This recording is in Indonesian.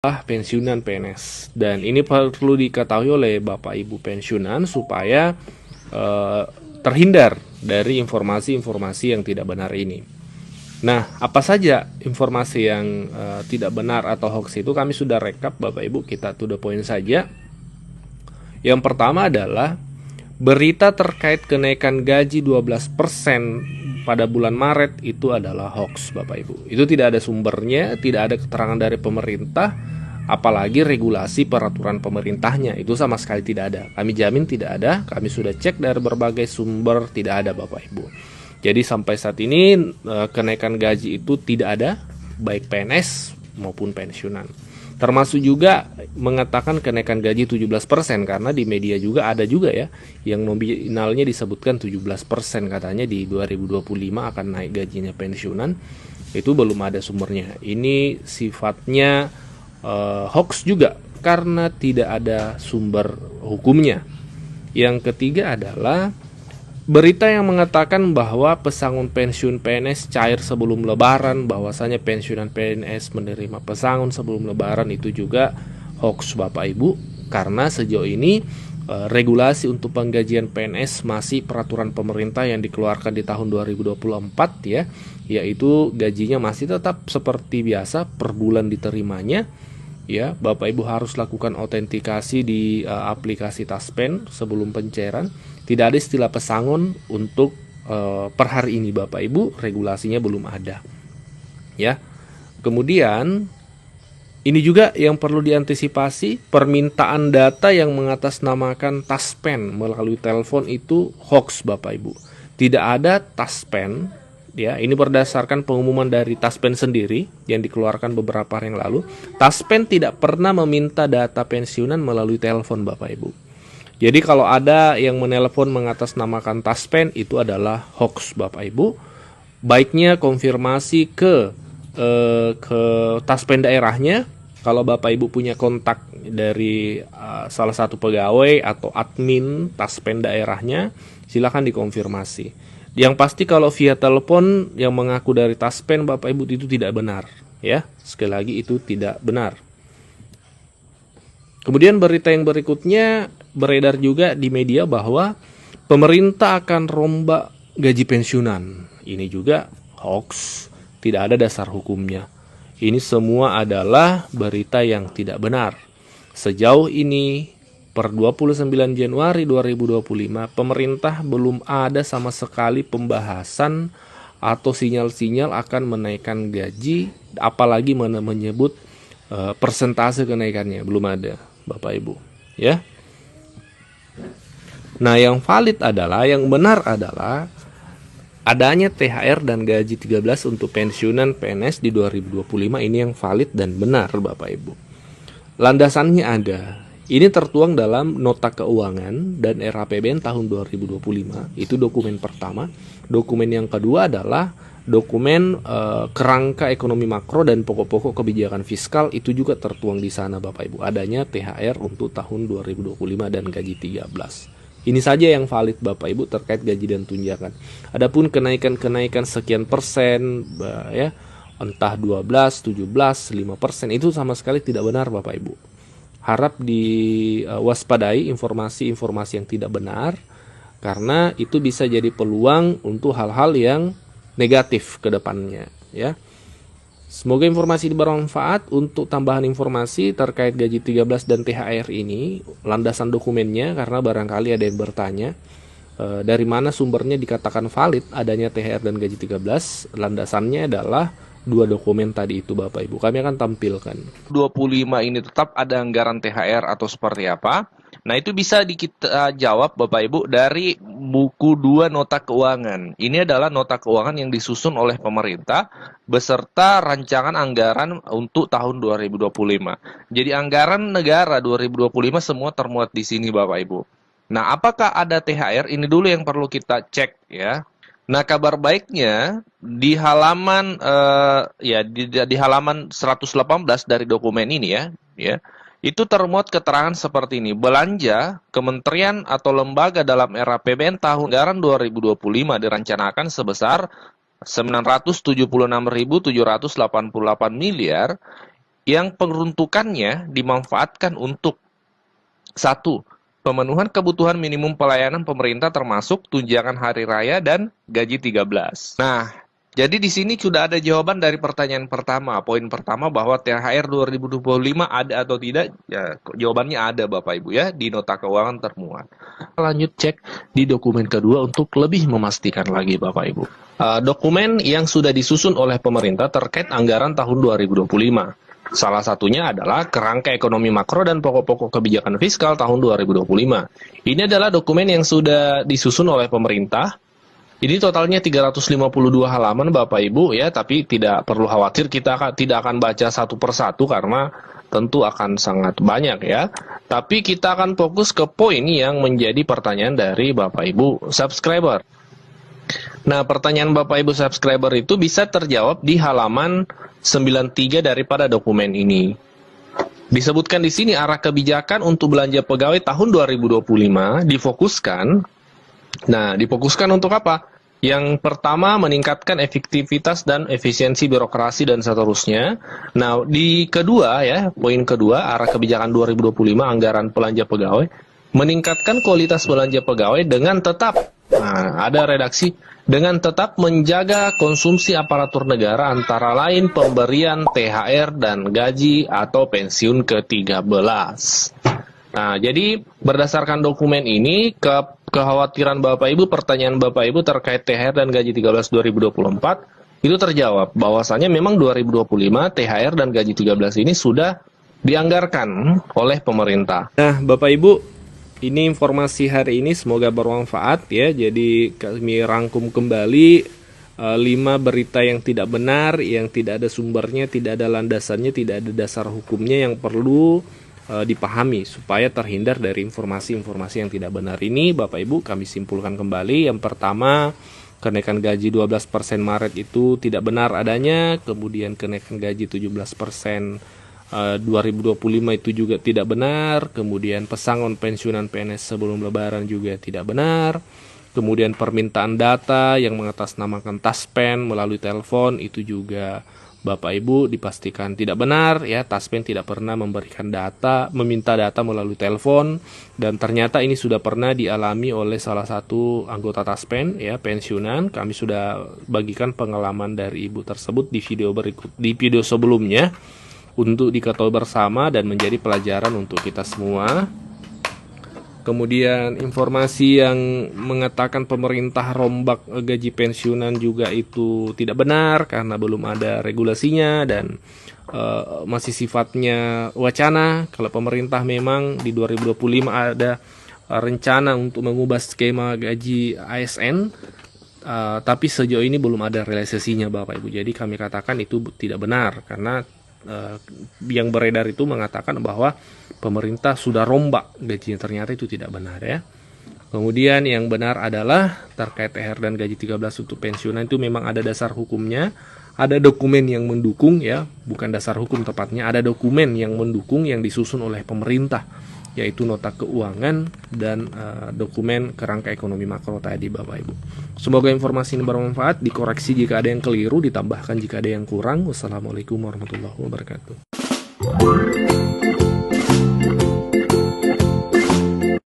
pensiunan PNS, dan ini perlu diketahui oleh Bapak Ibu pensiunan supaya terhindar dari informasi-informasi yang tidak benar ini. Nah, apa saja informasi yang tidak benar atau hoax itu kami sudah rekap Bapak Ibu, kita to the point saja. Yang pertama adalah berita terkait kenaikan gaji 12% pada bulan Maret itu adalah hoax Bapak Ibu. Itu tidak ada sumbernya, tidak ada keterangan dari pemerintah, apalagi regulasi peraturan pemerintahnya. Itu sama sekali tidak ada. Kami jamin tidak ada, kami sudah cek dari berbagai sumber, tidak ada Bapak Ibu. Jadi sampai saat ini kenaikan gaji itu tidak ada, baik PNS maupun pensiunan. Termasuk juga mengatakan kenaikan gaji 17%, karena di media juga ada juga ya yang nominalnya disebutkan 17% katanya di 2025 akan naik gajinya pensiunan. Itu belum ada sumbernya. Ini sifatnya hoax juga karena tidak ada sumber hukumnya. Yang ketiga adalah berita yang mengatakan bahwa pesangon pensiun PNS cair sebelum lebaran, bahwasanya pensiunan PNS menerima pesangon sebelum lebaran, itu juga hoax Bapak Ibu, karena sejauh ini regulasi untuk penggajian PNS masih peraturan pemerintah yang dikeluarkan di tahun 2024 ya, yaitu gajinya masih tetap seperti biasa per bulan diterimanya. Ya, Bapak Ibu harus lakukan autentikasi di aplikasi Taspen sebelum pencairan. Tidak ada istilah pesangon untuk per hari ini Bapak Ibu, regulasinya belum ada. Ya. Kemudian ini juga yang perlu diantisipasi, permintaan data yang mengatasnamakan Taspen melalui telepon itu hoax Bapak Ibu. Tidak ada Taspen. Ya, ini berdasarkan pengumuman dari Taspen sendiri yang dikeluarkan beberapa hari yang lalu. Taspen tidak pernah meminta data pensiunan melalui telepon Bapak Ibu. Jadi kalau ada yang menelpon mengatasnamakan Taspen, itu adalah hoax Bapak Ibu. Baiknya konfirmasi ke Taspen daerahnya. Kalau Bapak Ibu punya kontak dari salah satu pegawai atau admin Taspen daerahnya, silakan dikonfirmasi. Yang pasti kalau via telepon yang mengaku dari Taspen Bapak Ibu itu tidak benar, ya. Sekali lagi itu tidak benar. Kemudian berita yang berikutnya beredar juga di media bahwa pemerintah akan rombak gaji pensiunan. Ini juga hoax, tidak ada dasar hukumnya. Ini semua adalah berita yang tidak benar. Sejauh ini per 29 Januari 2025, pemerintah belum ada sama sekali pembahasan atau sinyal-sinyal akan menaikkan gaji, apalagi menyebut persentase kenaikannya, belum ada Bapak Ibu, ya. Nah, yang valid adalah, yang benar adalah adanya THR dan gaji 13 untuk pensiunan PNS di 2025, ini yang valid dan benar Bapak Ibu. Landasannya ada. Ini tertuang dalam Nota Keuangan dan RAPBN tahun 2025. Itu dokumen pertama. Dokumen yang kedua adalah dokumen kerangka ekonomi makro dan pokok-pokok kebijakan fiskal. Itu juga tertuang di sana Bapak Ibu. Adanya THR untuk tahun 2025 dan gaji 13. Ini saja yang valid Bapak Ibu terkait gaji dan tunjangan. Adapun kenaikan-kenaikan sekian persen, ya, entah 12, 17, 5%, itu sama sekali tidak benar Bapak Ibu. Harap diwaspadai informasi-informasi yang tidak benar, karena itu bisa jadi peluang untuk hal-hal yang negatif ke depannya, ya. Semoga informasi ini bermanfaat. Untuk tambahan informasi terkait gaji 13 dan THR ini, landasan dokumennya, karena barangkali ada yang bertanya dari mana sumbernya dikatakan valid adanya THR dan gaji 13. Landasannya adalah dua dokumen tadi itu Bapak Ibu. Kami akan tampilkan. 25 ini tetap ada anggaran THR atau seperti apa? Nah, itu bisa kita jawab Bapak Ibu dari buku 2 Nota Keuangan. Ini adalah nota keuangan yang disusun oleh pemerintah beserta rancangan anggaran untuk tahun 2025. Jadi anggaran negara 2025 semua termuat di sini Bapak Ibu. Nah, apakah ada THR? Ini dulu yang perlu kita cek, ya. Nah, kabar baiknya di halaman di halaman 118 dari dokumen ini, ya. Itu termuat keterangan seperti ini. Belanja kementerian atau lembaga dalam RAPBN tahun anggaran 2025 direncanakan sebesar 976.788 miliar. yang peruntukannya dimanfaatkan untuk satu, pemenuhan kebutuhan minimum pelayanan pemerintah termasuk tunjangan hari raya dan gaji 13. Nah, jadi di sini sudah ada jawaban dari pertanyaan pertama. Poin pertama bahwa THR 2025 ada atau tidak? Ya, jawabannya ada Bapak Ibu ya, di nota keuangan termuat. Lanjut cek di dokumen kedua untuk lebih memastikan lagi Bapak Ibu. Dokumen yang sudah disusun oleh pemerintah terkait anggaran tahun 2025. Salah satunya adalah Kerangka Ekonomi Makro dan Pokok-pokok Kebijakan Fiskal tahun 2025. Ini adalah dokumen yang sudah disusun oleh pemerintah. Ini totalnya 352 halaman Bapak Ibu ya, tapi tidak perlu khawatir, kita tidak akan baca satu persatu karena tentu akan sangat banyak ya. Tapi kita akan fokus ke poin yang menjadi pertanyaan dari Bapak Ibu subscriber. Nah, pertanyaan Bapak Ibu subscriber itu bisa terjawab di halaman 93 daripada dokumen ini. Disebutkan di sini arah kebijakan untuk belanja pegawai tahun 2025 difokuskan. Nah, difokuskan untuk apa? Yang pertama, meningkatkan efektivitas dan efisiensi birokrasi dan seterusnya. Nah, di kedua ya, poin kedua, arah kebijakan 2025 anggaran belanja pegawai, meningkatkan kualitas belanja pegawai dengan tetap, nah, ada redaksi, dengan tetap menjaga konsumsi aparatur negara antara lain pemberian THR dan gaji atau pensiun ke-13. Nah, jadi berdasarkan dokumen ini, kekhawatiran Bapak Ibu, pertanyaan Bapak Ibu terkait THR dan gaji 13 2024 itu terjawab bahwasanya memang 2025 THR dan gaji 13 ini sudah dianggarkan oleh pemerintah. Nah, Bapak Ibu, ini informasi hari ini semoga bermanfaat ya. Jadi kami rangkum kembali 5 berita yang tidak benar, yang tidak ada sumbernya, tidak ada landasannya, tidak ada dasar hukumnya yang perlu dipahami supaya terhindar dari informasi-informasi yang tidak benar ini. Bapak Ibu, kami simpulkan kembali. Yang pertama, kenaikan gaji 12% Maret itu tidak benar adanya. Kemudian kenaikan gaji 17% 2025 itu juga tidak benar. Kemudian pesangon pensiunan PNS sebelum lebaran juga tidak benar. Kemudian permintaan data yang mengatasnamakan Taspen melalui telepon itu juga Bapak Ibu dipastikan tidak benar ya. Taspen tidak pernah memberikan data, meminta data melalui telepon, dan ternyata ini sudah pernah dialami oleh salah satu anggota Taspen ya, pensiunan. Kami sudah bagikan pengalaman dari ibu tersebut di video sebelumnya untuk diketahui bersama dan menjadi pelajaran untuk kita semua. Kemudian informasi yang mengatakan pemerintah rombak gaji pensiunan juga itu tidak benar karena belum ada regulasinya dan masih sifatnya wacana. Kalau pemerintah memang di 2025 ada rencana untuk mengubah skema gaji ASN, tapi sejauh ini belum ada realisasinya Bapak Ibu. Jadi kami katakan itu tidak benar karena yang beredar itu mengatakan bahwa pemerintah sudah rombak gajinya, ternyata itu tidak benar ya. Kemudian yang benar adalah terkait THR dan gaji 13 untuk pensiunan itu memang ada dasar hukumnya, ada dokumen yang mendukung ya, bukan dasar hukum tepatnya, ada dokumen yang mendukung yang disusun oleh pemerintah, yaitu nota keuangan dan dokumen Kerangka Ekonomi Makro tadi Bapak Ibu. Semoga informasi ini bermanfaat, dikoreksi jika ada yang keliru, ditambahkan jika ada yang kurang. Wassalamualaikum warahmatullahi wabarakatuh.